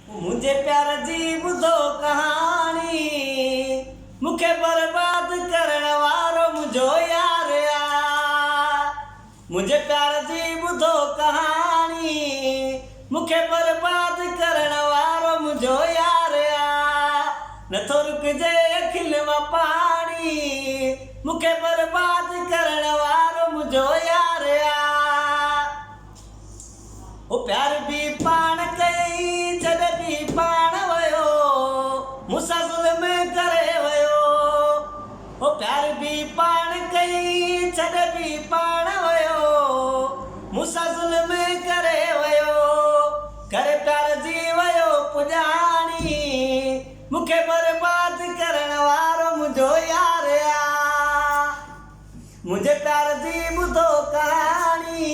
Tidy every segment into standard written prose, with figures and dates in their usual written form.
मुझे प्यार जी बुधो कहानी मुखे बर्बाद करण वारो मुझो यार आ। मुझे प्यार जी बुधो कहानी मुखे बर्बाद करण वारो मुझो यार आ। नथो रुकजे अखिलवा पानी मुखे बर्बाद करण वारो मुझो यार आ। ओ प्यार भी पाण कई जद भी पाण वयो मूंसां ज़ुल्म करे वयो। ओ प्यार भी पाण कई जद भी पाण वयो मूंसां ज़ुल्म करे वयो। करे प्यार जी वयो पुॼाणी मूंखे बर्बाद करण वारो मुंहिंजो यार आ। मुझे प्यार जी बुधो कहानी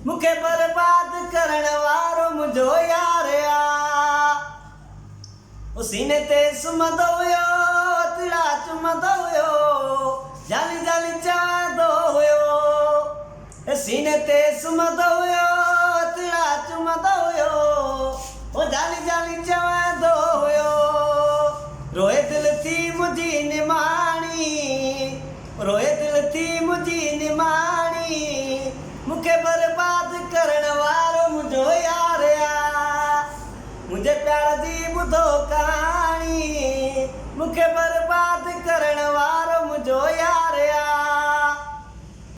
मुखे बर्बाद करण वारो मुझो यार आ। ओ सीने ते सुम्हंदो हुयो तिड़ा चुमंदो हुयो जाली जाली चवंदो हुयो। सीने ते सुम्हंदो हुयो तिड़ा चुमंदो हुयो ओ जाली जाली चवंदो हुयो। रोए दिल थी मुंहिंजी निमाणी रोए दिल थी मुंहिंजी निमाणी मूंखे बर्बाद करण वारो मुंहिंजो यार आ। मुंहिंजे प्यार जी ॿुधो कहाणी मूंखे बर्बाद